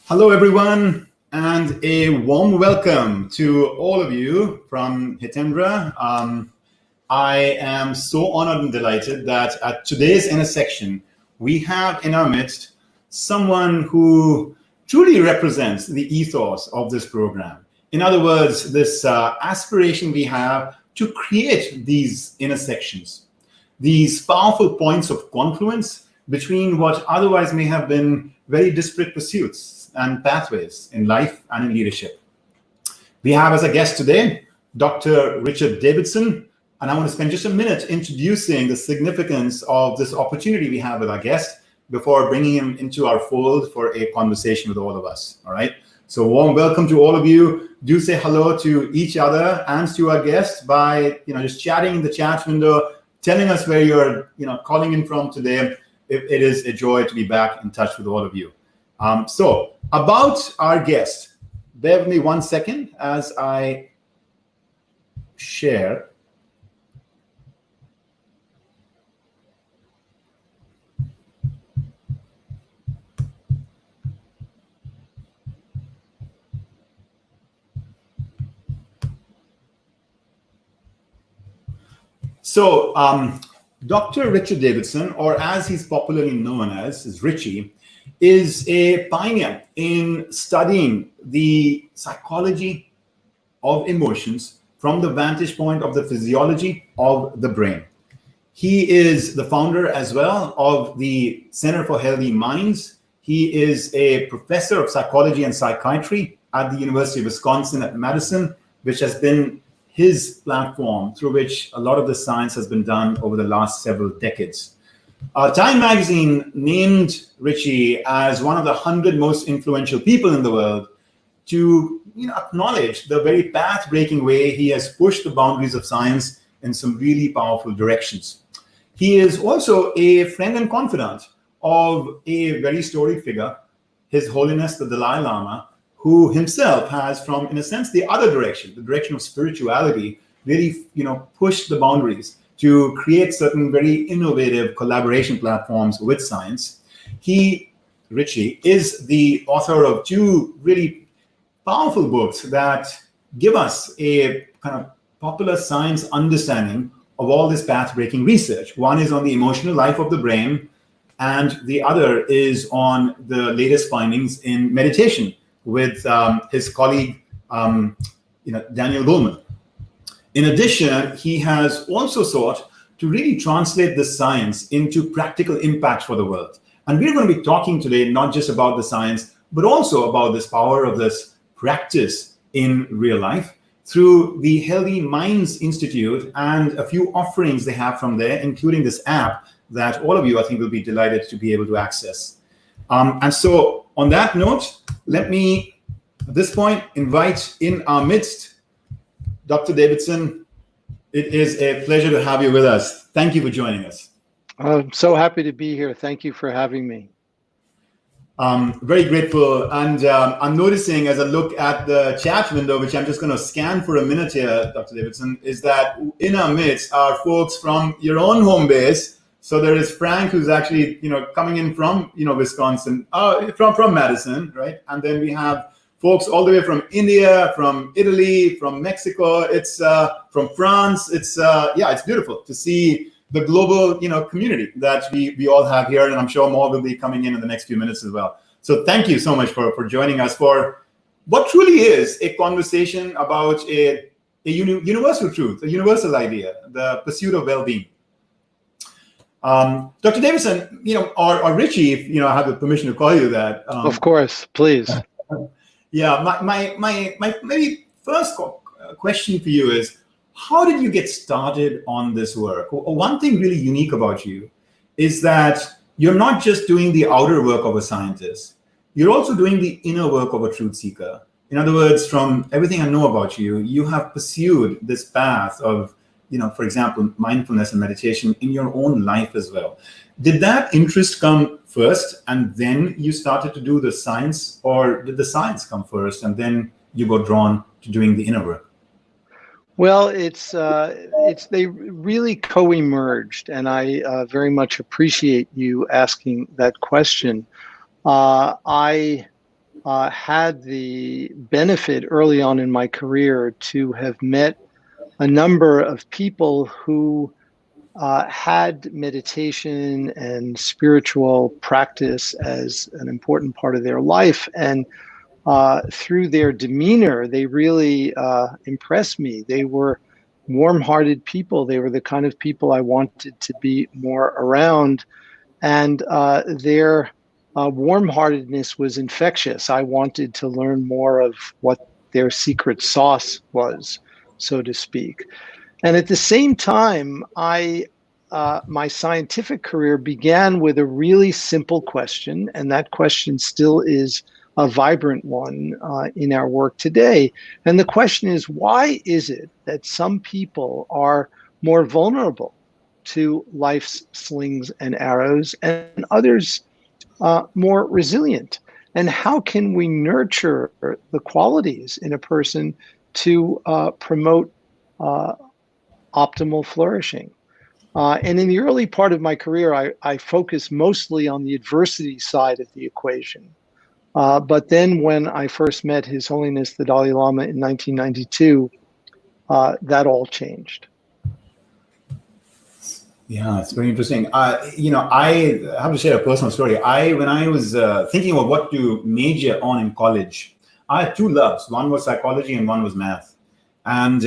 Hello, everyone, and a warm welcome to all of you from Hitendra. I am so honored and delighted that at today's intersection, we have in our midst someone who truly represents the ethos of this program. In other words, this aspiration we have to create these intersections, these powerful points of confluence between what otherwise may have been very disparate pursuits and pathways in life and in leadership. We have as a guest today, Dr. Richard Davidson, and I want to spend just a minute introducing the significance of this opportunity we have with our guest before bringing him into our fold for a conversation with all of us, all right? So warm welcome to all of you. Do say hello to each other and to our guest by, just chatting in the chat window, telling us where you're, calling in from today. It is a joy to be back in touch with all of you. So about our guest, bear with me 1 second as I share. So Dr. Richard Davidson, or as he's popularly known as Richie, is a pioneer in studying the psychology of emotions from the vantage point of the physiology of the brain. He is the founder as well of the Center for Healthy Minds. He is a professor of psychology and psychiatry at the University of Wisconsin at Madison, which has been his platform through which a lot of the science has been done over the last several decades. Time magazine named Richie as one of the 100 most influential people in the world to acknowledge the very path-breaking way he has pushed the boundaries of science in some really powerful directions. He is also a friend and confidant of a very storied figure, His Holiness the Dalai Lama, who himself has, from, in a sense, the other direction, the direction of spirituality, really, pushed the boundaries to create certain very innovative collaboration platforms with science. He, Richie, is the author of two really powerful books that give us a kind of popular science understanding of all this path-breaking research. One is on the emotional life of the brain, and the other is on the latest findings in meditation with his colleague, Daniel Goleman. In addition, he has also sought to really translate the science into practical impact for the world. And we're going to be talking today not just about the science, but also about this power of this practice in real life through the Healthy Minds Institute and a few offerings they have from there, including this app that all of you, I think, will be delighted to be able to access. And so on that note, let me, at this point, invite in our midst, Dr. Davidson. It is a pleasure to have you with us. Thank you for joining us. I'm so happy to be here. Thank you for having me. Very grateful. And I'm noticing as I look at the chat window, which I'm just going to scan for a minute here, Dr. Davidson, is that in our midst are folks from your own home base. So there is Frank, who's actually, coming in from, Wisconsin, from Madison, right? And then we have folks all the way from India, from Italy, from Mexico. It's from France. It's beautiful to see the global, community that we all have here, and I'm sure more will be coming in the next few minutes as well. So thank you so much for joining us for what truly is a conversation about a universal truth, a universal idea, the pursuit of well-being. Dr. Davidson, or Richie, if I have the permission to call you that. Of course, please. Yeah, my maybe first question for you is, how did you get started on this work? One thing really unique about you is that you're not just doing the outer work of a scientist, you're also doing the inner work of a truth seeker. In other words, from everything I know about you, you have pursued this path of, for example, mindfulness and meditation in your own life as well. Did that interest come first and then you started to do the science, or did the science come first and then you got drawn to doing the inner work? Well, it's they really co-emerged, and I very much appreciate you asking that question. I had the benefit early on in my career to have met a number of people who had meditation and spiritual practice as an important part of their life. And through their demeanor, they really impressed me. They were warm-hearted people. They were the kind of people I wanted to be more around. And their warm-heartedness was infectious. I wanted to learn more of what their secret sauce was, so to speak. And at the same time, my scientific career began with a really simple question, and that question still is a vibrant one in our work today. And the question is, why is it that some people are more vulnerable to life's slings and arrows, and others more resilient? And how can we nurture the qualities in a person to promote optimal flourishing? And in the early part of my career, I focused mostly on the adversity side of the equation. But then when I first met His Holiness the Dalai Lama in 1992, that all changed. Yeah, it's very interesting. I have to share a personal story. When I was thinking about what to major on in college, I had two loves. One was psychology and one was math. And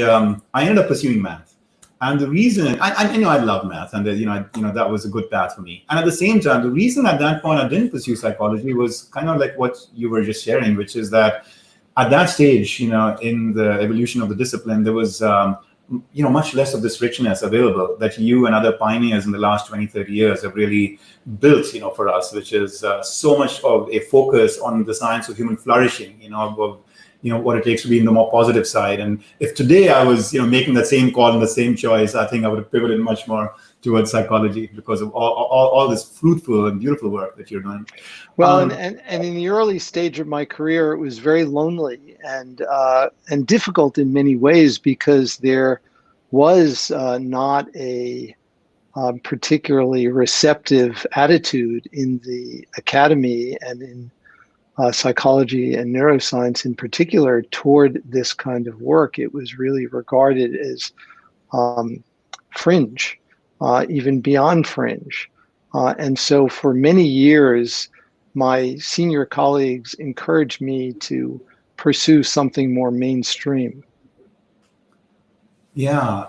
I ended up pursuing math. And the reason, I know I love math, and that was a good path for me. And at the same time, the reason at that point I didn't pursue psychology was kind of like what you were just sharing, which is that at that stage, in the evolution of the discipline, there was much less of this richness available that you and other pioneers in the last 20, 30 years have really built, for us, which is so much of a focus on the science of human flourishing, of what it takes to be in the more positive side. And if today I was, making the same call and the same choice, I think I would have pivoted much more towards psychology because of all this fruitful and beautiful work that you're doing. Well, and in the early stage of my career, it was very lonely and difficult in many ways because there was not a particularly receptive attitude in the academy and in psychology and neuroscience in particular toward this kind of work. It was really regarded as fringe, even beyond fringe. And so for many years, my senior colleagues encouraged me to pursue something more mainstream. Yeah.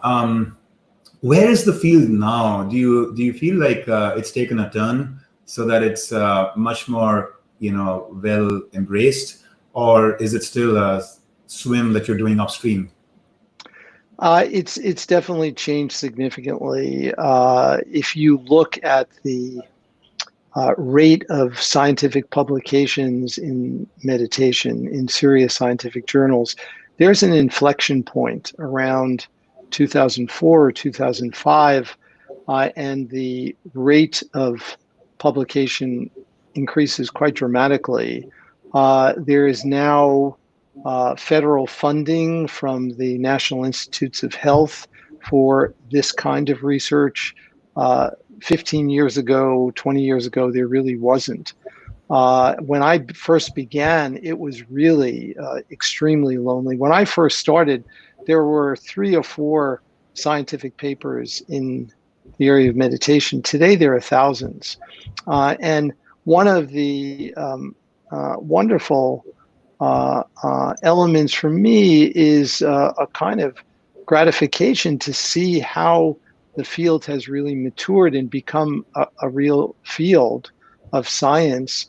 Where is the field now? Do you feel like it's taken a turn so that it's much more well embraced, or is it still a swim that you're doing upstream? It's definitely changed significantly. If you look at the rate of scientific publications in meditation in serious scientific journals, there's an inflection point around 2004 or 2005, and the rate of publication increases quite dramatically. There is now federal funding from the National Institutes of Health for this kind of research. 15 years ago, 20 years ago, there really wasn't. When I first began, it was really extremely lonely. When I first started, there were 3 or 4 scientific papers in the area of meditation. Today, there are thousands. And one of the wonderful elements for me is a kind of gratification to see how the field has really matured and become a real field of science,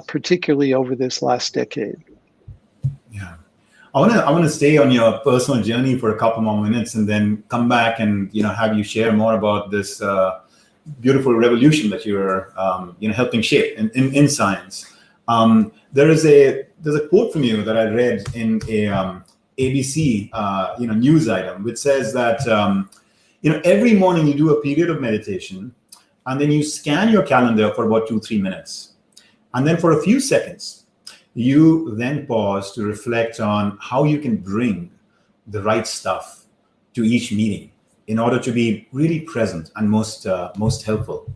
particularly over this last decade. Yeah. I want to stay on your personal journey for a couple more minutes and then come back and have you share more about this beautiful revolution that you're helping shape in science. There's a quote from you that I read in a ABC news item, which says that every morning you do a period of meditation, and then you scan your calendar for about 2-3 minutes, and then for a few seconds you then pause to reflect on how you can bring the right stuff to each meeting in order to be really present and most helpful.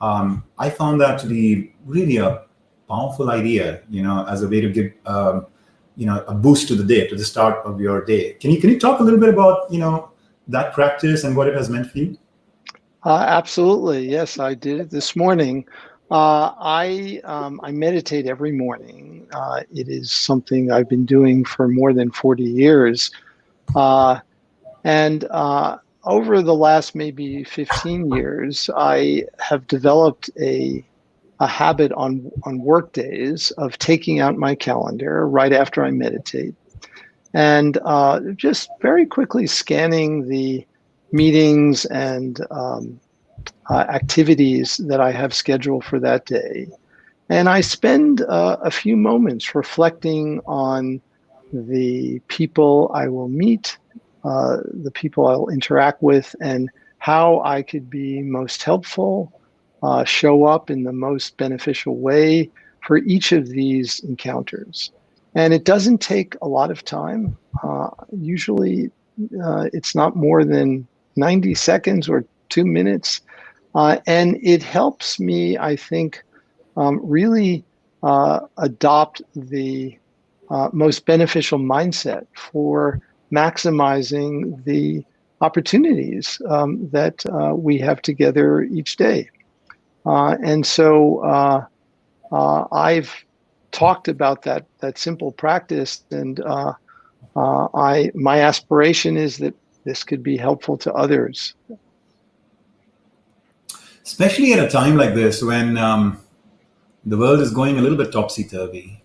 I found that to be really a powerful idea, as a way to give a boost to the day, to the start of your day. Can you talk a little bit about that practice and what it has meant for you? Absolutely, yes, I did it this morning. I meditate every morning. It is something I've been doing for more than 40 years, and over the last maybe 15 years, I have developed a habit on work days of taking out my calendar right after I meditate and just very quickly scanning the meetings and activities that I have scheduled for that day. And I spend a few moments reflecting on the people I will meet, the people I'll interact with, and how I could be most helpful, show up in the most beneficial way for each of these encounters. And it doesn't take a lot of time. Usually it's not more than 90 seconds or 2 minutes. And it helps me, I think, really adopt the most beneficial mindset for maximizing the opportunities that we have together each day. And so I've talked about that simple practice, and my aspiration is that this could be helpful to others. Especially at a time like this when the world is going a little bit topsy-turvy.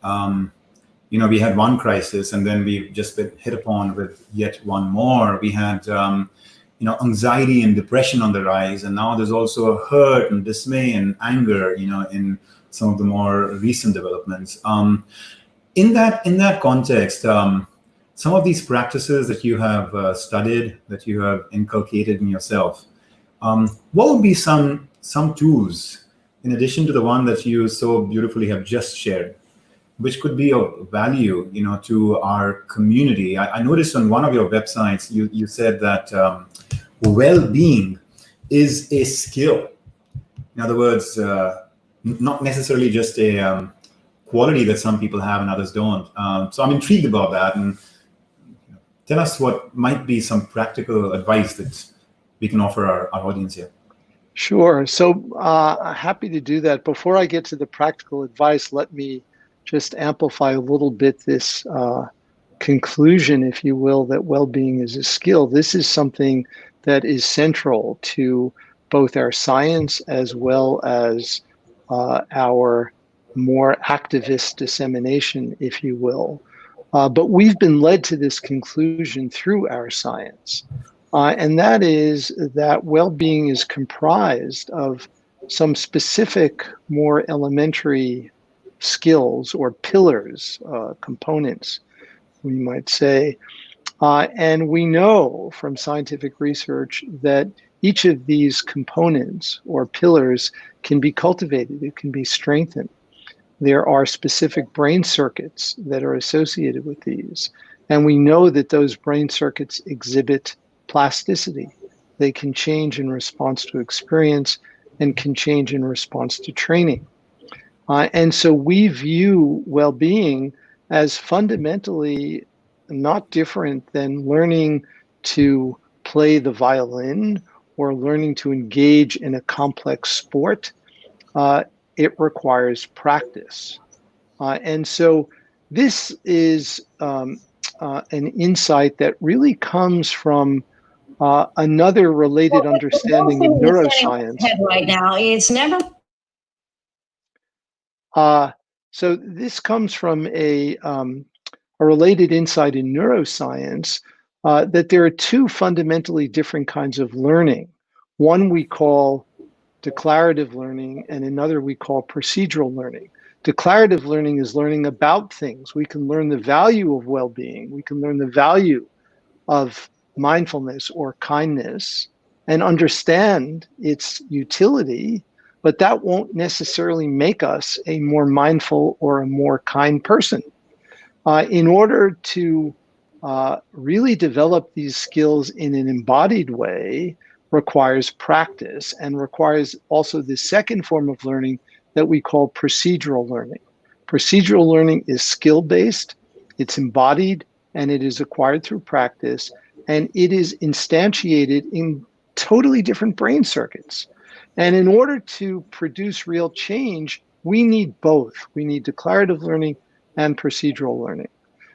We had one crisis and then we've just been hit upon with yet one more. We had, anxiety and depression on the rise. And now there's also a hurt and dismay and anger, in some of the more recent developments. In that context, some of these practices that you have studied, that you have inculcated in yourself, what would be some tools, in addition to the one that you so beautifully have just shared, which could be of value, to our community? I noticed on one of your websites, you said that well-being is a skill. In other words, not necessarily just a quality that some people have and others don't. So I'm intrigued about that. And tell us what might be some practical advice that we can offer our audience here. Sure. So happy to do that. Before I get to the practical advice, let me just amplify a little bit this conclusion, if you will, that well-being is a skill. This is something that is central to both our science as well as our more activist dissemination, if you will. But we've been led to this conclusion through our science. And that is that well-being is comprised of some specific, more elementary skills or pillars, components, we might say. And we know from scientific research that each of these components or pillars can be cultivated, it can be strengthened. There are specific brain circuits that are associated with these. And we know that those brain circuits exhibit plasticity. They can change in response to experience and can change in response to training. And so we view well-being as fundamentally not different than learning to play the violin or learning to engage in a complex sport. It requires practice. And so this is an insight that really comes from another related understanding in neuroscience. Right now, it's never. So this comes from a related insight in neuroscience that there are two fundamentally different kinds of learning. One we call declarative learning, and another we call procedural learning. Declarative learning is learning about things. We can learn the value of well-being. We can learn the value of mindfulness or kindness and understand its utility, but that won't necessarily make us a more mindful or a more kind person. In order to really develop these skills in an embodied way requires practice and requires also the second form of learning that we call procedural learning. Procedural learning is skill-based, it's embodied, and it is acquired through practice, and it is instantiated in totally different brain circuits. And in order to produce real change, we need both. We need declarative learning and procedural learning.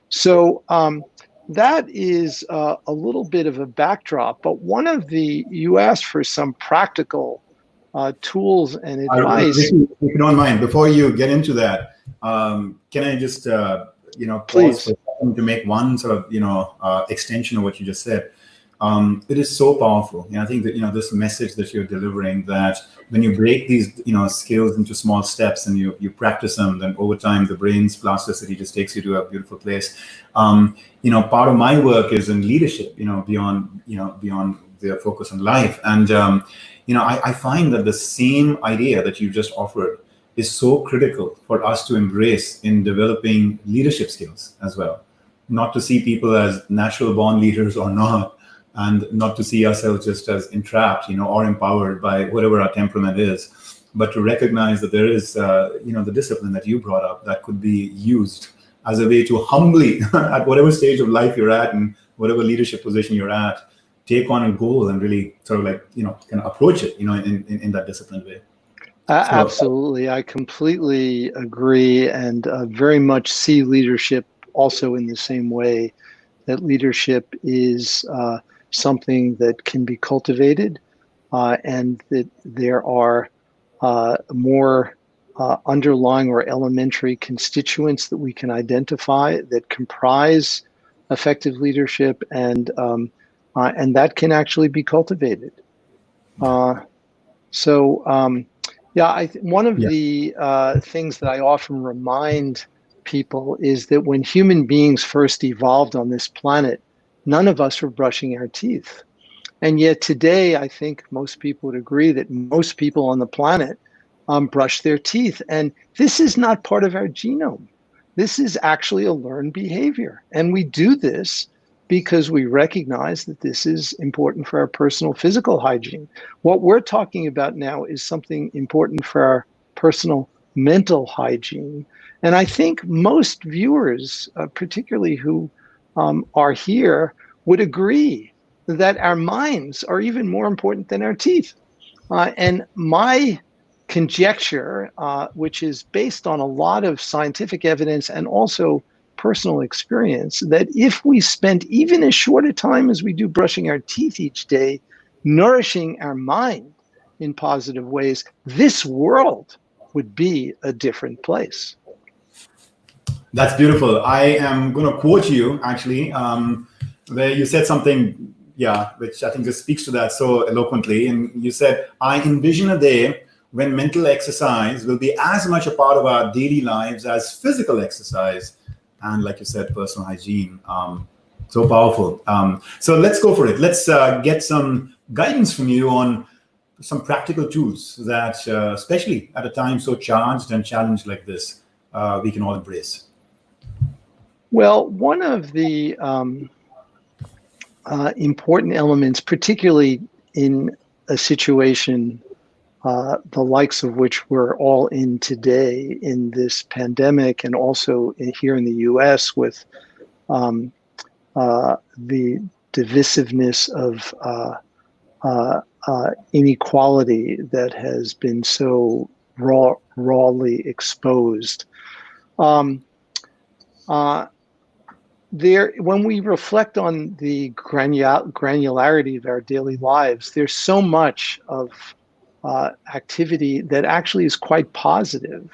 So that is a little bit of a backdrop, but you asked for some practical tools and advice. If you don't mind, before you get into that, can I just pause Please. for a second to make one sort of extension of what you just said? It is so powerful. I think that this message that you're delivering, that when you break these skills into small steps and you practice them, then over time the brain's plasticity just takes you to a beautiful place. Part of my work is in leadership. Beyond the focus on life, and I find that the same idea that you just offered is so critical for us to embrace in developing leadership skills as well. Not to see people as natural born leaders or not, and not to see ourselves just as entrapped, or empowered by whatever our temperament is, but to recognize that there is, the discipline that you brought up that could be used as a way to humbly, at whatever stage of life you're at and whatever leadership position you're at, take on a goal and really sort of kind of approach it, in that disciplined way. Absolutely. I completely agree, and very much see leadership also in the same way, that leadership is something that can be cultivated, and that there are more underlying or elementary constituents that we can identify that comprise effective leadership, and that can actually be cultivated. One of the things that I often remind people is that when human beings first evolved on this planet, none of us were brushing our teeth. And yet today, I think most people would agree that most people on the planet brush their teeth. And this is not part of our genome. This is actually a learned behavior. And we do this because we recognize that this is important for our personal physical hygiene. What we're talking about now is something important for our personal mental hygiene. And I think most viewers, particularly who are here, would agree that our minds are even more important than our teeth. And my conjecture, which is based on a lot of scientific evidence and also personal experience, that if we spent even as short a time as we do brushing our teeth each day, nourishing our mind in positive ways, this world would be a different place. That's beautiful. I am going to quote you, actually, where you said something, which I think just speaks to that so eloquently. And you said, I envision a day when mental exercise will be as much a part of our daily lives as physical exercise. And like you said, personal hygiene. So powerful. So let's go for it. Let's get some guidance from you on some practical tools that, especially at a time so charged and challenged like this, we can all embrace. Well, one of the important elements, particularly in a situation the likes of which we're all in today in this pandemic, and also here in the US with the divisiveness of inequality that has been so rawly exposed. When we reflect on the granularity of our daily lives, there's so much of activity that actually is quite positive.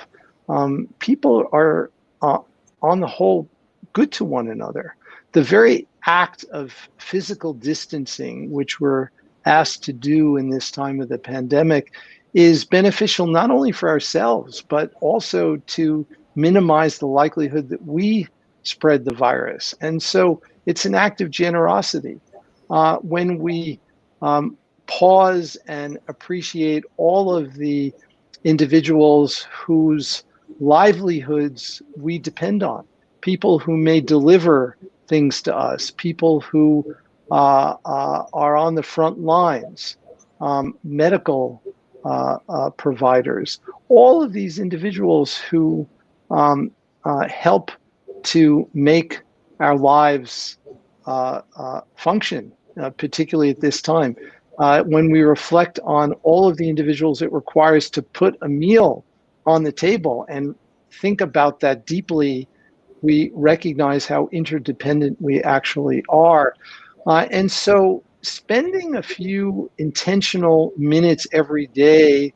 People are, on the whole, good to one another. The very act of physical distancing, which we're asked to do in this time of the pandemic, is beneficial not only for ourselves, but also to minimize the likelihood that we spread the virus. And so it's an act of generosity. When we pause and appreciate all of the individuals whose livelihoods we depend on, people who may deliver things to us, people who are on the front lines, medical providers, all of these individuals who help to make our lives function, particularly at this time. When we reflect on all of the individuals it requires to put a meal on the table and think about that deeply, we recognize how interdependent we actually are. And so spending a few intentional minutes every day,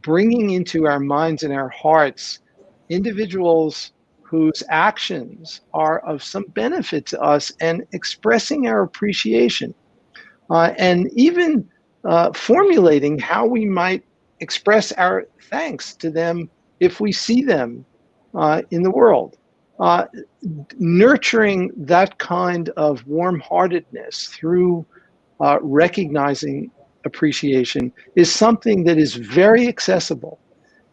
bringing into our minds and our hearts individuals whose actions are of some benefit to us and expressing our appreciation, and even formulating how we might express our thanks to them if we see them in the world. Nurturing that kind of warm-heartedness through recognizing appreciation is something that is very accessible,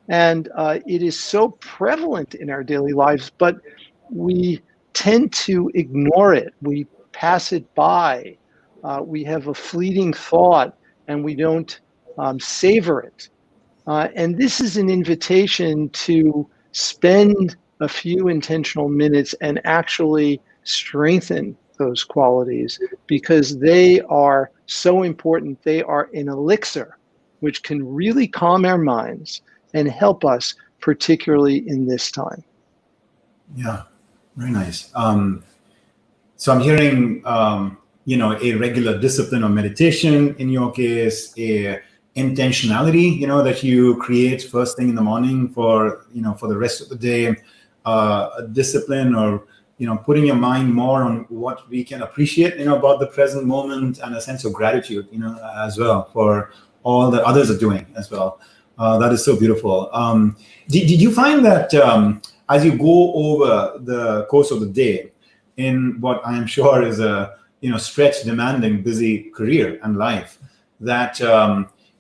and it is so prevalent in our daily lives, but we tend to ignore it. We pass it by. We have a fleeting thought and we don't savor it. And this is an invitation to spend a few intentional minutes and actually strengthen those qualities, because they are so important. They are an elixir which can really calm our minds and help us, particularly in this time. Yeah, very nice. So I'm hearing, a regular discipline of meditation in your case, a intentionality, that you create first thing in the morning for the rest of the day, a discipline, or putting your mind more on what we can appreciate, about the present moment, and a sense of gratitude, as well for all that others are doing as well. That is so beautiful. Did you find that as you go over the course of the day in what I am sure is a stretch, demanding, busy career and life, that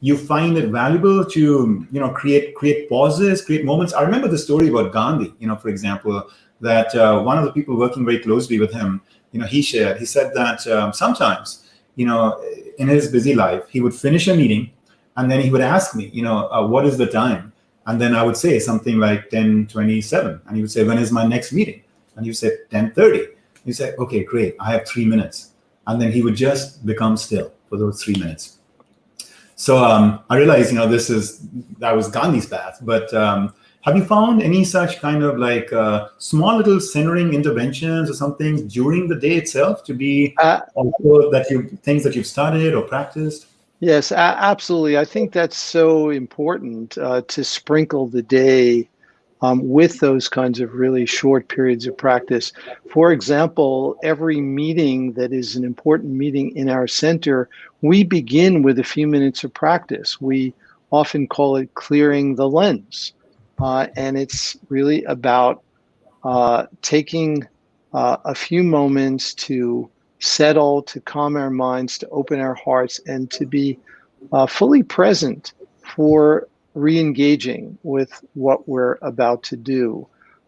you find it valuable to create pauses, create moments? I remember the story about Gandhi, for example, that one of the people working very closely with him, he said that sometimes, in his busy life, he would finish a meeting and then he would ask me, what is the time? And then I would say something like 10:27. And he would say, when is my next meeting? And you say 10:30. You say, okay, great, I have 3 minutes. And then he would just become still for those 3 minutes. So I realized, that was Gandhi's path. But have you found any such kind of like small little centering interventions or something during the day itself to be also things that you've studied or practiced? Yes, absolutely. I think that's so important to sprinkle the day with those kinds of really short periods of practice. For example, every meeting that is an important meeting in our center, we begin with a few minutes of practice. We often call it clearing the lens. And it's really about taking a few moments to settle, to calm our minds, to open our hearts, and to be fully present for re-engaging with what we're about to do.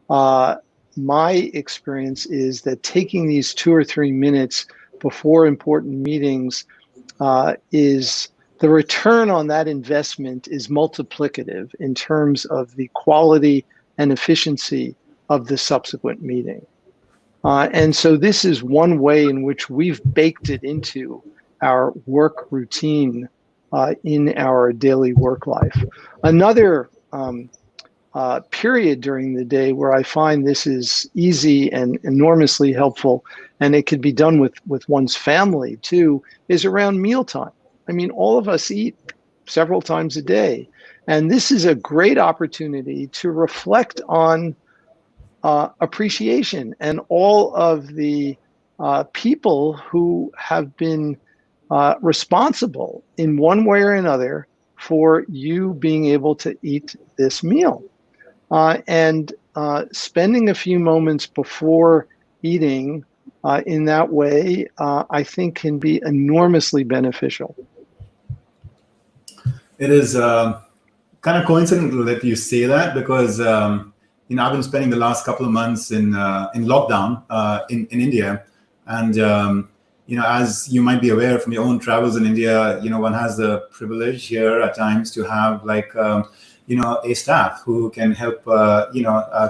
My experience is that taking these 2 or 3 minutes before important meetings is the return on that investment is multiplicative in terms of the quality and efficiency of the subsequent meeting. And so this is one way in which we've baked it into our work routine in our daily work life. Another period during the day where I find this is easy and enormously helpful, and it could be done with one's family too, is around mealtime. I mean, all of us eat several times a day, and this is a great opportunity to reflect on appreciation and all of the people who have been responsible in one way or another for you being able to eat this meal. And spending a few moments before eating in that way, I think can be enormously beneficial. It is kind of coincidental that you say that, because I've been spending the last couple of months in lockdown in India, and as you might be aware from your own travels in India, one has the privilege here at times to have like a staff who can help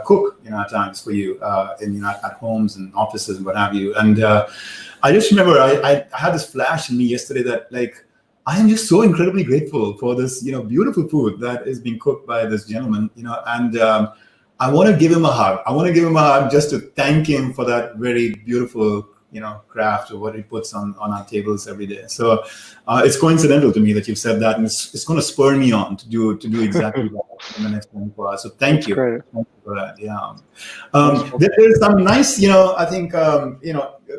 cook at times for you at homes and offices and what have you. And I just remember I had this flash in me yesterday that like I am just so incredibly grateful for this beautiful food that is being cooked by this gentleman, and I want to give him a hug. I want to give him a hug just to thank him for that very beautiful craft or what he puts on our tables every day. So it's coincidental to me that you've said that, and it's going to spur me on to do exactly that in the next 24 hours. So thank you. Thank you for that. Yeah. There's some nice, I think,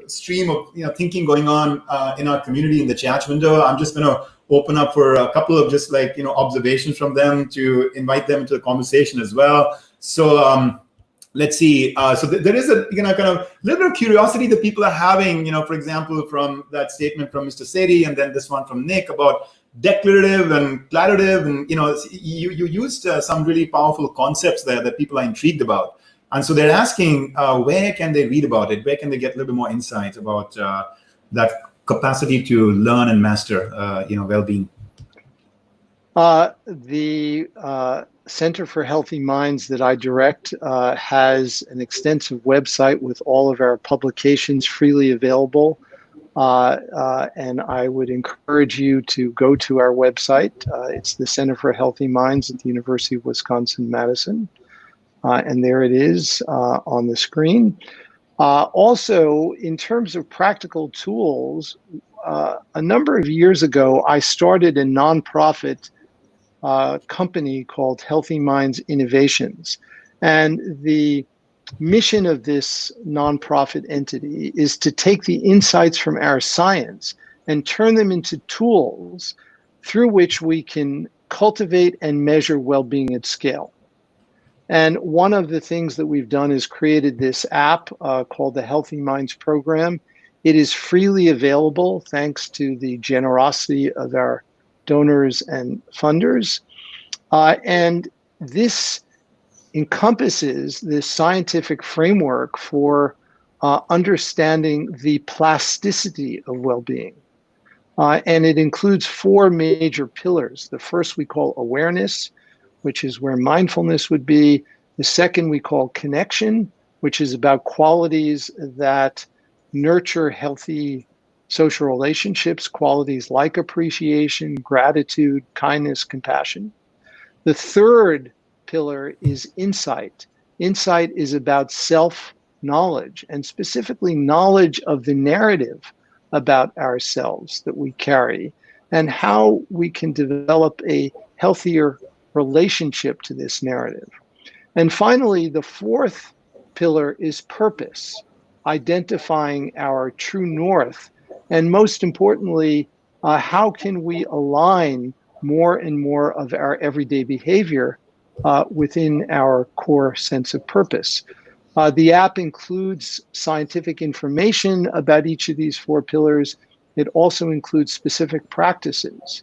stream of thinking going on in our community in the chat window. I'm just going to open up for a couple of just like observations from them to invite them to the conversation as well. So let's see. So there is a kind of little bit of curiosity that people are having. For example, from that statement from Mr. Sethi, and then this one from Nick about declarative and declarative, and you used some really powerful concepts there that people are intrigued about. And so they're asking, where can they read about it? Where can they get a little bit more insight about that capacity to learn and master, well-being? The Center for Healthy Minds that I direct has an extensive website with all of our publications freely available. And I would encourage you to go to our website. It's the Center for Healthy Minds at the University of Wisconsin-Madison. And there it is on the screen. Also, in terms of practical tools, a number of years ago, I started a nonprofit company called Healthy Minds Innovations. And the mission of this nonprofit entity is to take the insights from our science and turn them into tools through which we can cultivate and measure well-being at scale. And one of the things that we've done is created this app called the Healthy Minds Program. It is freely available thanks to the generosity of our donors and funders. And this encompasses this scientific framework for understanding the plasticity of well-being. And it includes 4 major pillars. The first we call awareness, which is where mindfulness would be. The second we call connection, which is about qualities that nurture healthy social relationships, qualities like appreciation, gratitude, kindness, compassion. The third pillar is insight. Insight is about self-knowledge, and specifically knowledge of the narrative about ourselves that we carry and how we can develop a healthier relationship to this narrative. And finally, the fourth pillar is purpose, identifying our true north. And most importantly, how can we align more and more of our everyday behavior within our core sense of purpose? The app includes scientific information about each of these 4 pillars. It also includes specific practices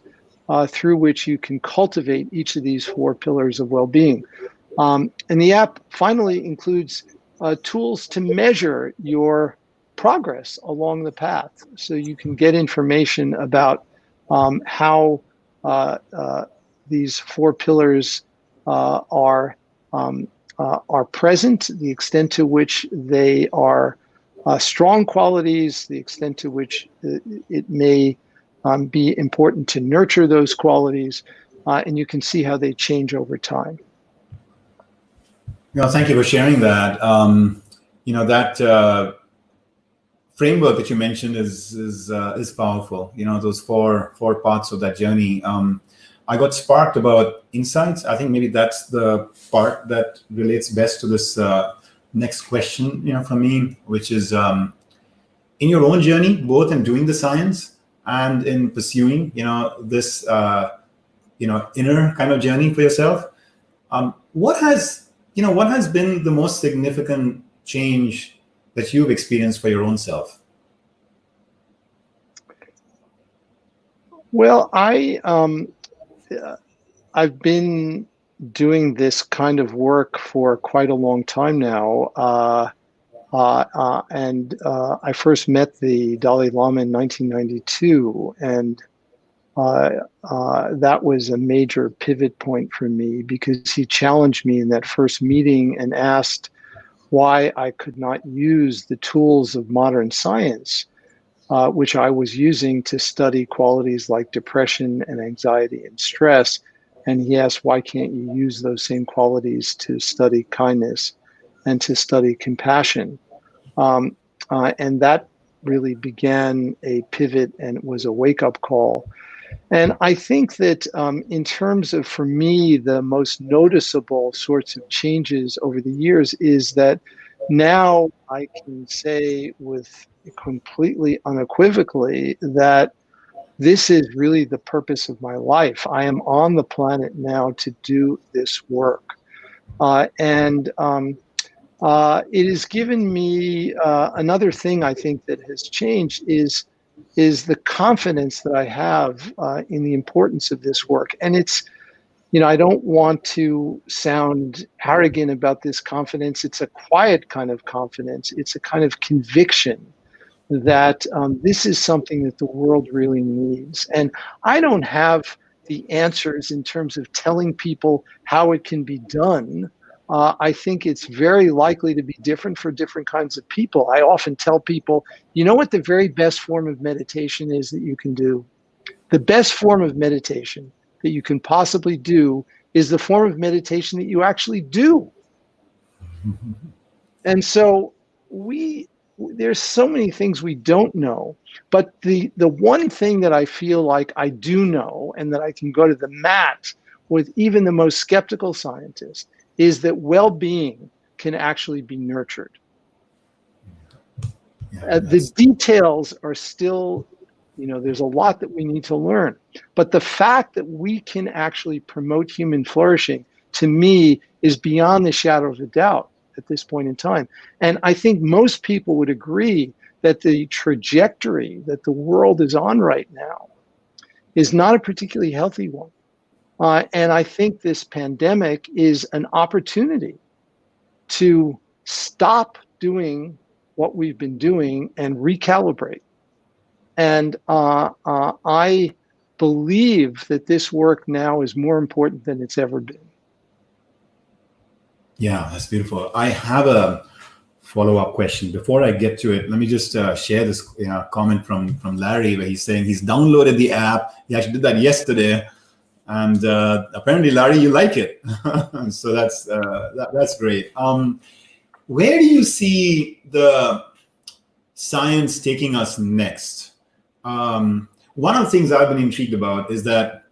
through which you can cultivate each of these 4 pillars of well-being. And the app finally includes tools to measure your progress along the path. So you can get information about how these 4 pillars are present, the extent to which they are strong qualities, the extent to which it may be important to nurture those qualities, and you can see how they change over time. Thank you for sharing that. That framework that you mentioned is powerful. Those four parts of that journey. I got sparked about insights. I think maybe that's the part that relates best to this next question, from me, which is in your own journey, both in doing the science and in pursuing, this, inner kind of journey for yourself. What has been the most significant change that you've experienced for your own self? Well, I've been doing this kind of work for quite a long time now. And I first met the Dalai Lama in 1992, and that was a major pivot point for me because he challenged me in that first meeting and asked why I could not use the tools of modern science, which I was using to study qualities like depression and anxiety and stress. And he asked, why can't you use those same qualities to study kindness and to study compassion? And that really began a pivot, and it was a wake-up call. And I think that in terms of, for me, the most noticeable sorts of changes over the years is that now I can say with completely unequivocally that this is really the purpose of my life. I am on the planet now to do this work. And it has given me another thing I think that has changed is the confidence that I have in the importance of this work. And it's, I don't want to sound arrogant about this confidence. It's a quiet kind of confidence. It's a kind of conviction that this is something that the world really needs. And I don't have the answers in terms of telling people how it can be done. I think it's very likely to be different for different kinds of people. I often tell people, you know what the very best form of meditation is that you can do? The best form of meditation that you can possibly do is the form of meditation that you actually do. And so there's so many things we don't know, but the one thing that I feel like I do know, and that I can go to the mat with even the most skeptical scientist, is that well-being can actually be nurtured. The details are still, there's a lot that we need to learn. But the fact that we can actually promote human flourishing, to me, is beyond the shadow of a doubt at this point in time. And I think most people would agree that the trajectory that the world is on right now is not a particularly healthy one. And I think this pandemic is an opportunity to stop doing what we've been doing and recalibrate. And I believe that this work now is more important than it's ever been. Yeah, that's beautiful. I have a follow-up question. Before I get to it, let me just share this comment from Larry, where he's saying he's downloaded the app. He actually did that yesterday. And apparently, Larry, you like it. So that's great. Where do you see the science taking us next? One of the things I've been intrigued about is that,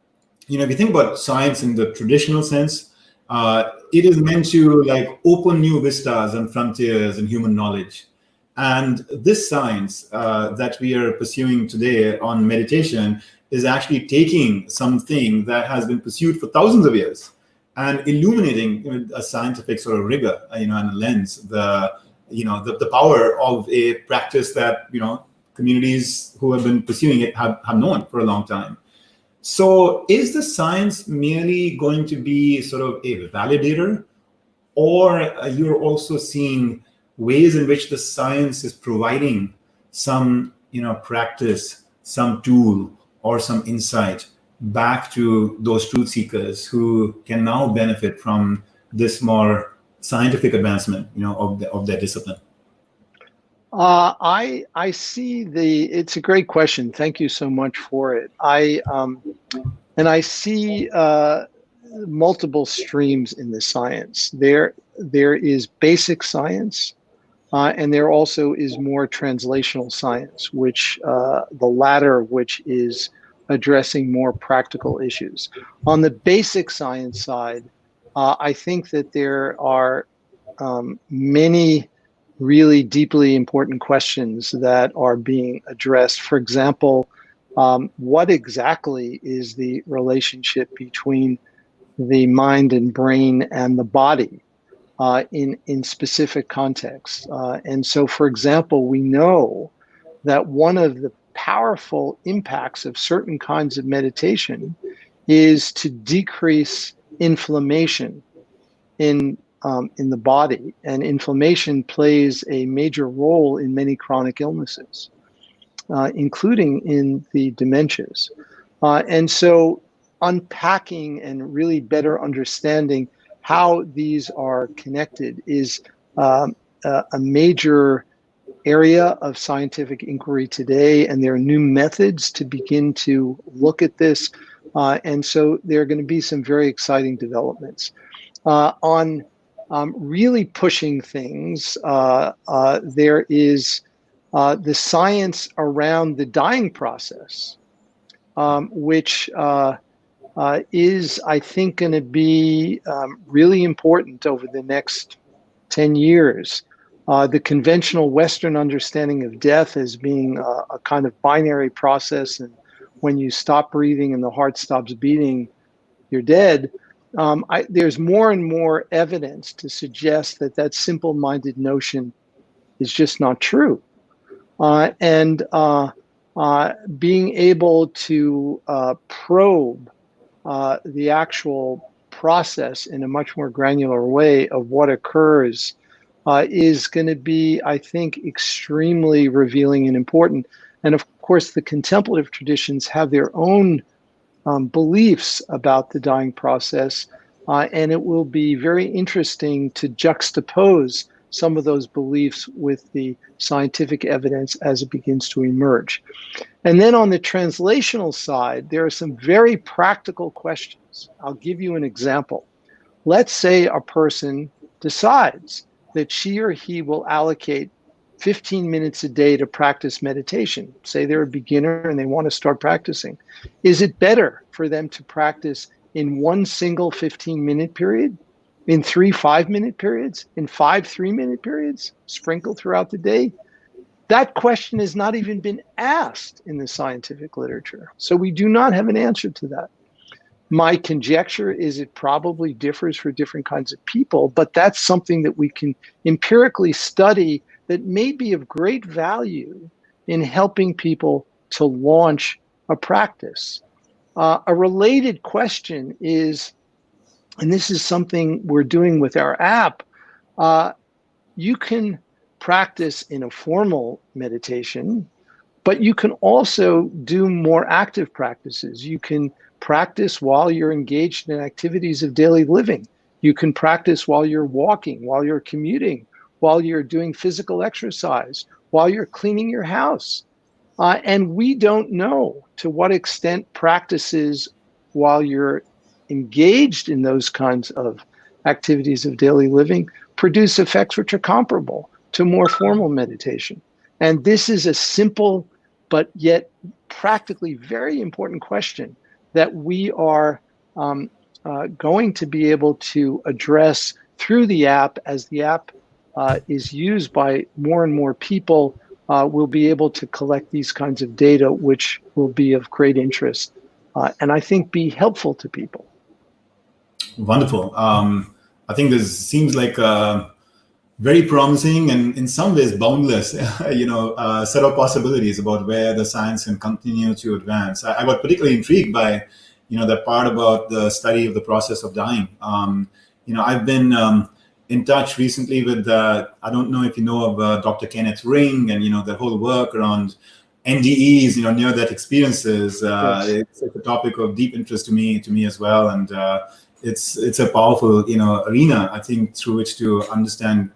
if you think about science in the traditional sense, it is meant to open new vistas and frontiers in human knowledge. And this science that we are pursuing today on meditation is actually taking something that has been pursued for thousands of years and illuminating a scientific sort of rigor, and a lens, the power of a practice that, communities who have been pursuing it have known for a long time. So is the science merely going to be sort of a validator, or you're also seeing ways in which the science is providing some, practice, some tool, or some insight back to those truth seekers who can now benefit from this more scientific advancement, of their discipline? I see it's a great question. Thank you so much for it. I see multiple streams in the science. There is basic science, and there also is more translational science, which the latter of which is addressing more practical issues. On the basic science side, I think that there are many really deeply important questions that are being addressed. For example, what exactly is the relationship between the mind and brain and the body in specific contexts? And so, for example, we know that one of the powerful impacts of certain kinds of meditation is to decrease inflammation in the body, and inflammation plays a major role in many chronic illnesses, including in the dementias. And so unpacking and really better understanding how these are connected is a major area of scientific inquiry today, and there are new methods to begin to look at this. And so there are going to be some very exciting developments. On really pushing things, there is the science around the dying process, which is, I think, going to be really important over the next 10 years. The conventional Western understanding of death as being a kind of binary process, and when you stop breathing and the heart stops beating, you're dead. There's more and more evidence to suggest that that simple-minded notion is just not true. And being able to probe the actual process in a much more granular way of what occurs is going to be, I think, extremely revealing and important. And of course, the contemplative traditions have their own beliefs about the dying process, and it will be very interesting to juxtapose some of those beliefs with the scientific evidence as it begins to emerge. And then on the translational side, there are some very practical questions. I'll give you an example. Let's say a person decides that she or he will allocate 15 minutes a day to practice meditation. Say they're a beginner and they want to start practicing. Is it better for them to practice in one single 15-minute period, in 3 5-minute periods, in 5 3-minute periods, sprinkled throughout the day? That question has not even been asked in the scientific literature. So we do not have an answer to that. My conjecture is it probably differs for different kinds of people, but that's something that we can empirically study that may be of great value in helping people to launch a practice. A related question is, and this is something we're doing with our app, you can practice in a formal meditation, but you can also do more active practices. You can practice while you're engaged in activities of daily living. You can practice while you're walking, while you're commuting, while you're doing physical exercise, while you're cleaning your house. And we don't know to what extent practices while you're engaged in those kinds of activities of daily living produce effects which are comparable to more formal meditation. And this is a simple but yet practically very important question that we are going to be able to address through the app. As the app is used by more and more people, we'll be able to collect these kinds of data, which will be of great interest and I think be helpful to people. Wonderful. I think this seems like a very promising and in some ways boundless, set of possibilities about where the science can continue to advance. I got particularly intrigued by, that part about the study of the process of dying. I've been in touch recently with, I don't know if you know of Dr. Kenneth Ring and, the whole work around NDEs, near-death experiences. Yes. It's a topic of deep interest to me as well. And it's a powerful, arena, I think, through which to understand,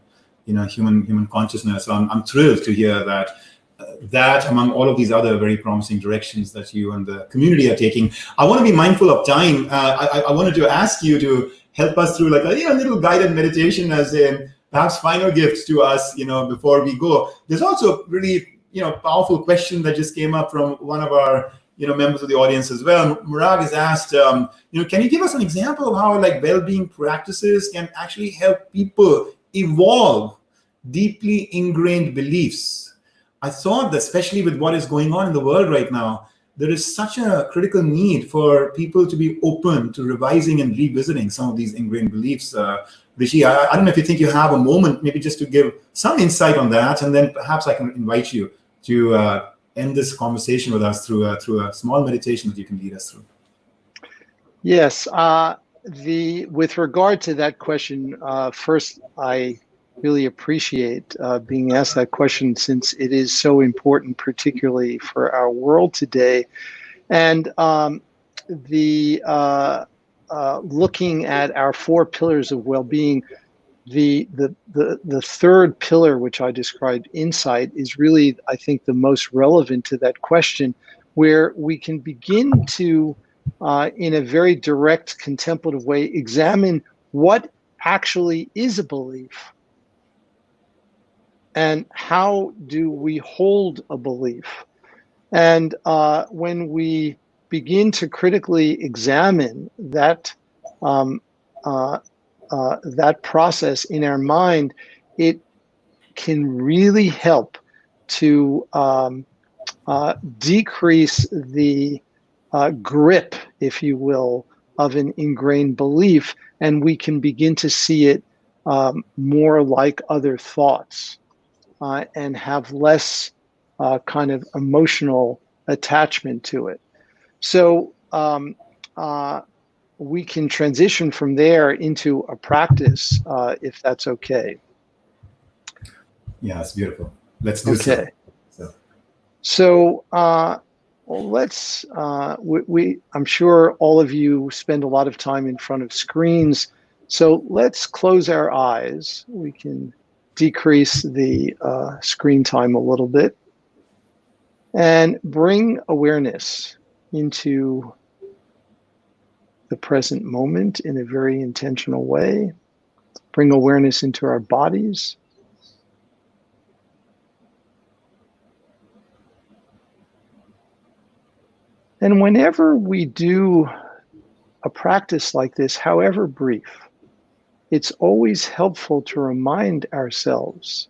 human consciousness. So I'm thrilled to hear that among all of these other very promising directions that you and the community are taking. I want to be mindful of time. I wanted to ask you to help us through like a little guided meditation as a perhaps final gift to us, before we go. There's also really, powerful question that just came up from one of our, members of the audience as well. Murag has asked, can you give us an example of how like well-being practices can actually help people evolve deeply ingrained beliefs? I thought that especially with what is going on in the world right now, there is such a critical need for people to be open to revising and revisiting some of these ingrained beliefs. Rishi, I don't know if you think you have a moment, maybe just to give some insight on that, and then perhaps I can invite you to end this conversation with us through a small meditation that you can lead us through. Yes. With regard to that question, first, I really appreciate being asked that question, since it is so important, particularly for our world today. And looking at our four pillars of well-being, the third pillar, which I described, insight, is really, I think, the most relevant to that question, where we can begin to, in a very direct, contemplative way, examine what actually is a belief and how do we hold a belief. And when we begin to critically examine that that process in our mind, it can really help to decrease the grip, if you will, of an ingrained belief, and we can begin to see it more like other thoughts and have less kind of emotional attachment to it. So we can transition from there into a practice, if that's okay. Yeah, it's beautiful. Let's do so. So let's, I'm sure all of you spend a lot of time in front of screens. So let's close our eyes. We can decrease the screen time a little bit and bring awareness into the present moment in a very intentional way. Bring awareness into our bodies. And whenever we do a practice like this, however brief, it's always helpful to remind ourselves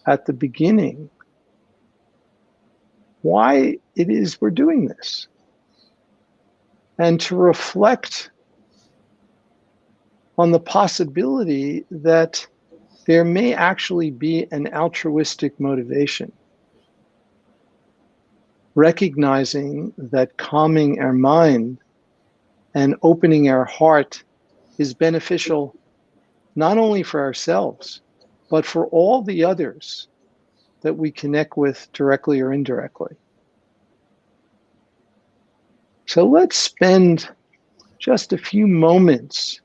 at the beginning why it is we're doing this, and to reflect on the possibility that there may actually be an altruistic motivation. Recognizing that calming our mind and opening our heart is beneficial not only for ourselves, but for all the others that we connect with directly or indirectly. So let's spend just a few moments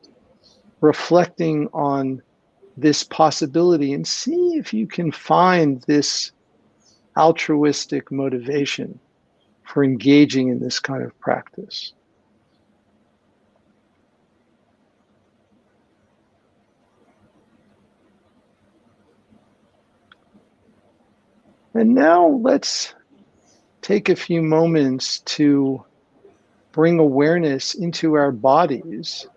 reflecting on this possibility and see if you can find this altruistic motivation for engaging in this kind of practice. And now let's take a few moments to bring awareness into our bodies.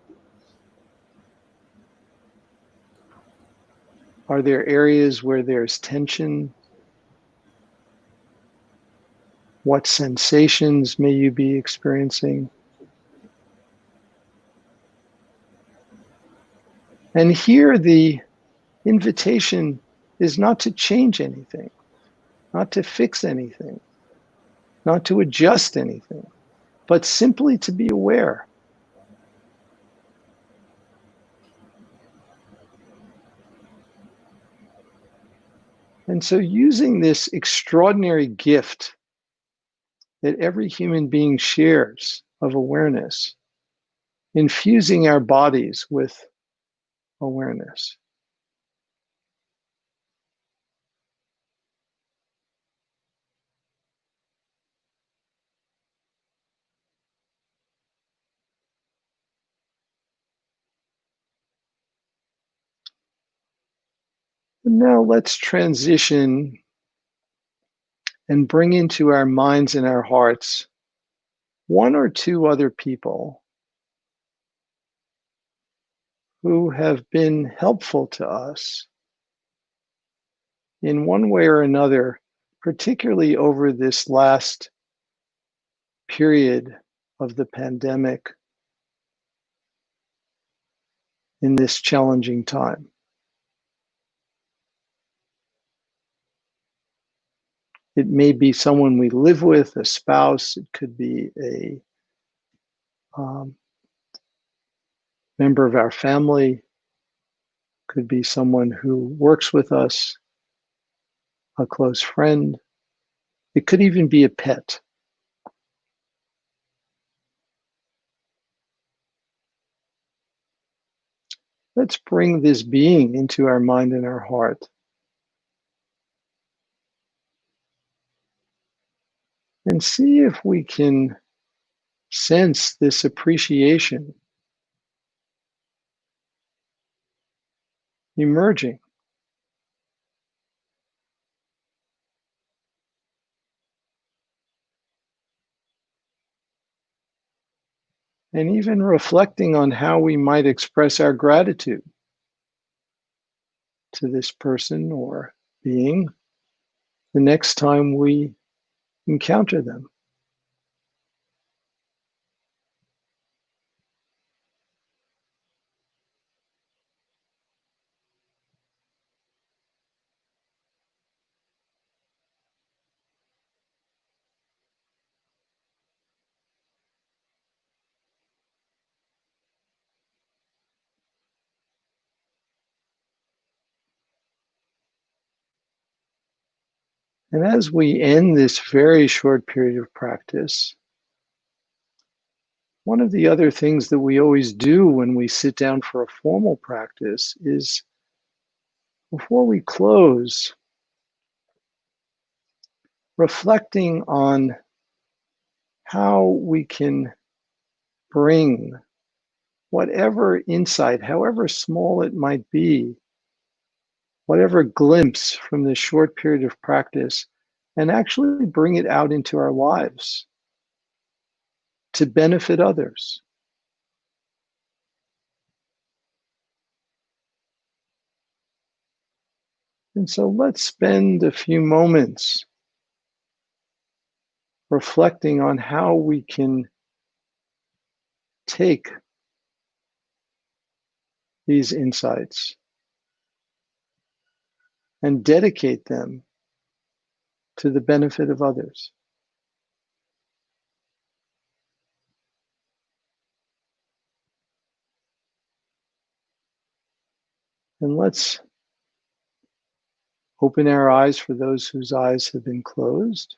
Are there areas where there's tension? What sensations may you be experiencing? And here the invitation is not to change anything, not to fix anything, not to adjust anything, but simply to be aware. And so using this extraordinary gift that every human being shares of awareness, infusing our bodies with awareness. And now let's transition and bring into our minds and our hearts one or two other people who have been helpful to us in one way or another, particularly over this last period of the pandemic, in this challenging time. It may be someone we live with, a spouse. It could be a member of our family, could be someone who works with us, a close friend. It could even be a pet. Let's bring this being into our mind and our heart. And see if we can sense this appreciation emerging. And even reflecting on how we might express our gratitude to this person or being the next time we encounter them. And as we end this very short period of practice, one of the other things that we always do when we sit down for a formal practice is, before we close, reflecting on how we can bring whatever insight, however small it might be, whatever glimpse from this short period of practice, and actually bring it out into our lives to benefit others. And so let's spend a few moments reflecting on how we can take these insights and dedicate them to the benefit of others. And let's open our eyes for those whose eyes have been closed.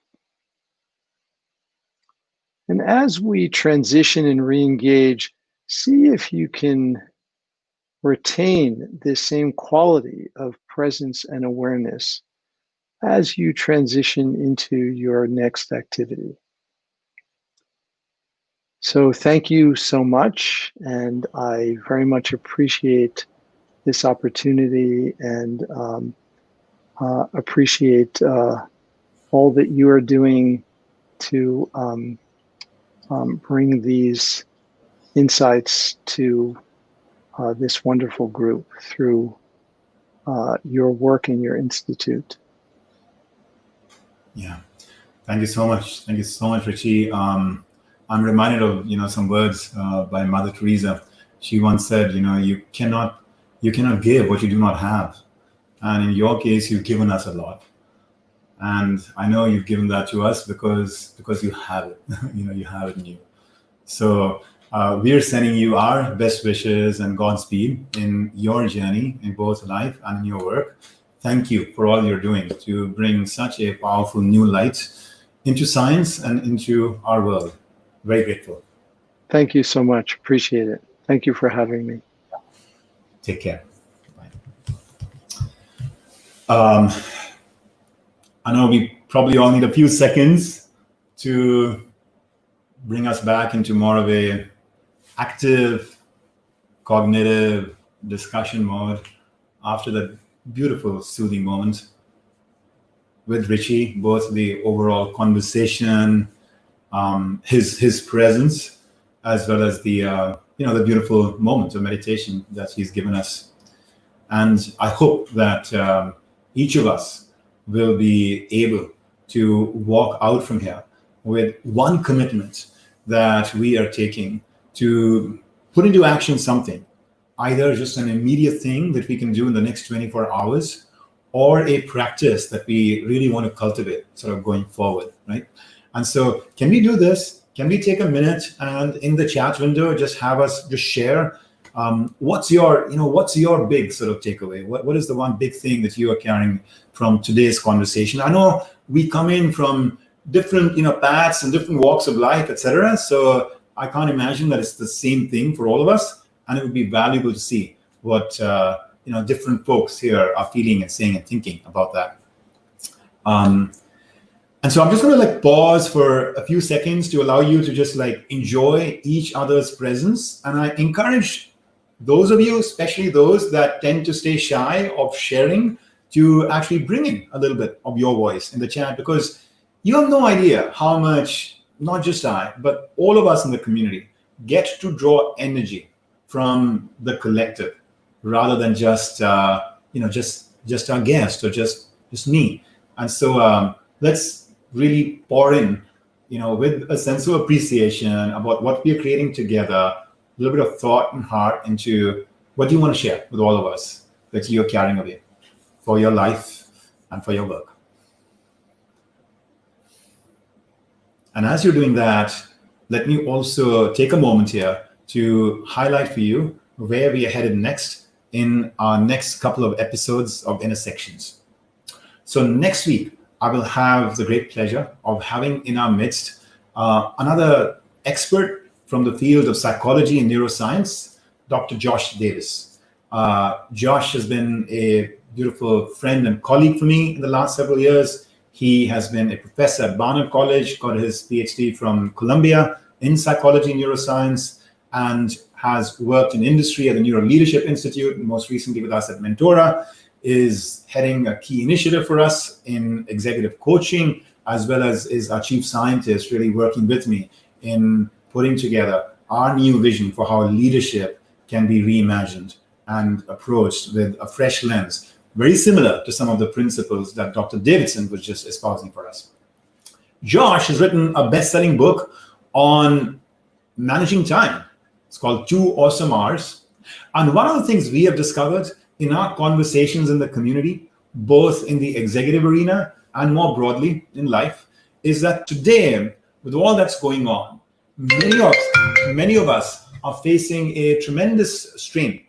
And as we transition and re-engage, see if you can retain this same quality of presence and awareness as you transition into your next activity. So thank you so much, and I very much appreciate this opportunity and appreciate all that you are doing to bring these insights to this wonderful group through your work in your institute. Yeah, thank you so much. Thank you so much, Richie. I'm reminded of some words by Mother Teresa. She once said, you cannot give what you do not have, and in your case, you've given us a lot, and I know you've given that to us because you have it. You have it in you. So we're sending you our best wishes and Godspeed in your journey in both life and in your work. Thank you for all you're doing to bring such a powerful new light into science and into our world. Very grateful. Thank you so much. Appreciate it. Thank you for having me. Take care. Bye. I know we probably all need a few seconds to bring us back into more of a active, cognitive discussion mode after that beautiful, soothing moment with Richie, both the overall conversation, his presence, as well as the the beautiful moments of meditation that he's given us. And I hope that each of us will be able to walk out from here with one commitment that we are taking to put into action something, either just an immediate thing that we can do in the next 24 hours, or a practice that we really want to cultivate sort of going forward, right? And so can we do this? Can we take a minute and in the chat window, just have us just share What's your big sort of takeaway? What is the one big thing that you are carrying from today's conversation? I know we come in from different, paths and different walks of life, etc. So I can't imagine that it's the same thing for all of us, and it would be valuable to see what different folks here are feeling and saying and thinking about that. And so I'm just going to pause for a few seconds to allow you to just enjoy each other's presence. And I encourage those of you, especially those that tend to stay shy of sharing, to actually bring in a little bit of your voice in the chat, because you have no idea how much, not just I, but all of us in the community get to draw energy from the collective rather than just our guest or just me. And so let's really pour in, with a sense of appreciation about what we are creating together, a little bit of thought and heart into what you want to share with all of us that you're carrying away for your life and for your work. And as you're doing that, let me also take a moment here to highlight for you where we are headed next in our next couple of episodes of Intersections. So next week, I will have the great pleasure of having in our midst another expert from the field of psychology and neuroscience, Dr. Josh Davis. Josh has been a beautiful friend and colleague for me in the last several years. He has been a professor at Barnard College, got his PhD from Columbia in psychology and neuroscience, and has worked in industry at the Neuro Leadership Institute, and most recently with us at Mentora, is heading a key initiative for us in executive coaching, as well as is our chief scientist, really working with me in putting together our new vision for how leadership can be reimagined and approached with a fresh lens, very similar to some of the principles that Dr. Davidson was just espousing for us. Josh has written a best-selling book on managing time. It's called 2 Awesome Hours. And one of the things we have discovered in our conversations in the community, both in the executive arena and more broadly in life, is that today, with all that's going on, many of us are facing a tremendous strain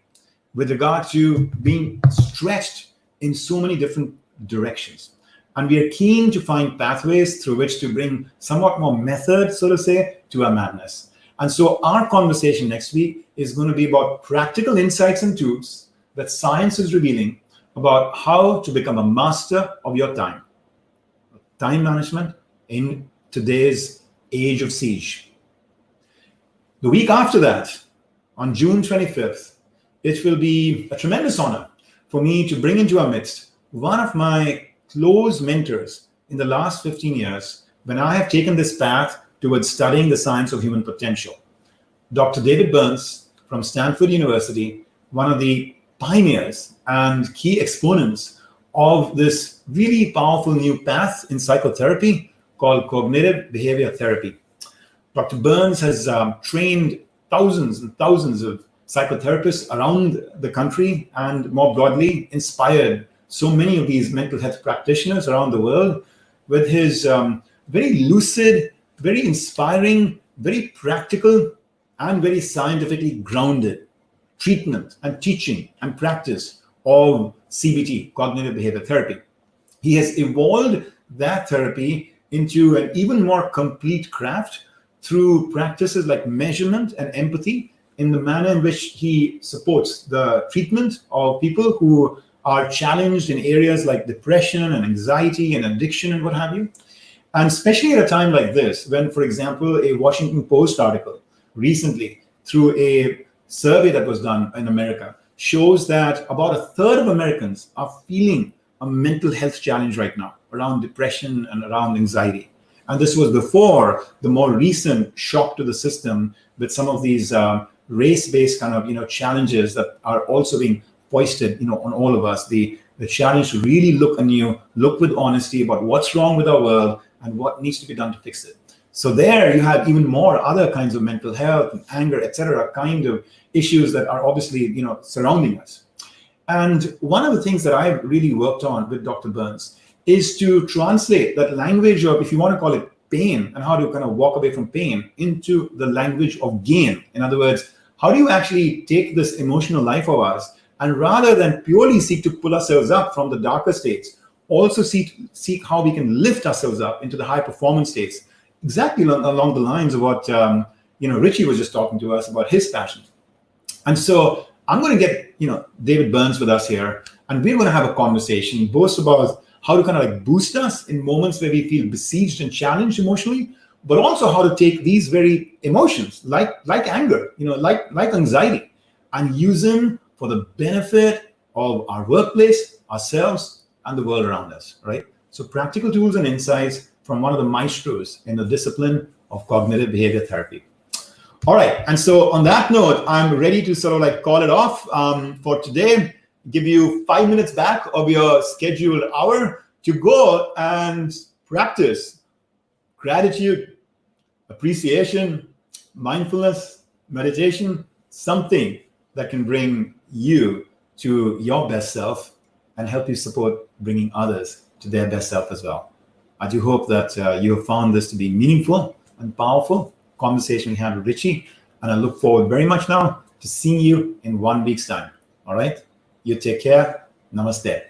with regard to being stretched in so many different directions. And we are keen to find pathways through which to bring somewhat more method, so to say, to our madness. And so our conversation next week is going to be about practical insights and tools that science is revealing about how to become a master of your time. Time management in today's age of siege. The week after that, on June 25th, it will be a tremendous honor for me to bring into our midst one of my close mentors in the last 15 years when I have taken this path towards studying the science of human potential. Dr. David Burns from Stanford University, one of the pioneers and key exponents of this really powerful new path in psychotherapy called cognitive behavior therapy. Dr. Burns has trained thousands and thousands of psychotherapists around the country and more broadly inspired so many of these mental health practitioners around the world with his very lucid, very inspiring, very practical, and very scientifically grounded treatment and teaching and practice of CBT, cognitive behavior therapy. He has evolved that therapy into an even more complete craft through practices like measurement and empathy in the manner in which he supports the treatment of people who are challenged in areas like depression and anxiety and addiction and what have you. And especially at a time like this, when, for example, a Washington Post article recently, through a survey that was done in America, shows that about a third of Americans are feeling a mental health challenge right now around depression and around anxiety. And this was before the more recent shock to the system with some of these race-based kind of challenges that are also being foisted on all of us. The challenge to really look anew, look with honesty about what's wrong with our world and what needs to be done to fix it. So there you have even more other kinds of mental health and anger, etc., kind of issues that are obviously surrounding us. And one of the things that I've really worked on with Dr. Burns is to translate that language of, if you want to call it pain, and how to kind of walk away from pain into the language of gain. In other words, How do you actually take this emotional life of ours and rather than purely seek to pull ourselves up from the darker states, also seek how we can lift ourselves up into the high performance states, exactly along the lines of what Richie was just talking to us about his passion. And so I'm going to get David Burns with us here, and we're going to have a conversation both about how to kind of like boost us in moments where we feel besieged and challenged emotionally, but also how to take these very emotions like anger, like anxiety, and use them for the benefit of our workplace, ourselves, and the world around us, right? So practical tools and insights from one of the maestros in the discipline of cognitive behavior therapy. All right, and so on that note, I'm ready to sort of like call it off for today, give you 5 minutes back of your scheduled hour to go and practice gratitude, appreciation, mindfulness, meditation, something that can bring you to your best self and help you support bringing others to their best self as well. I do hope that you have found this to be meaningful and powerful conversation we had with Richie, and I look forward very much now to seeing you in 1 week's time. All right? You take care. Namaste.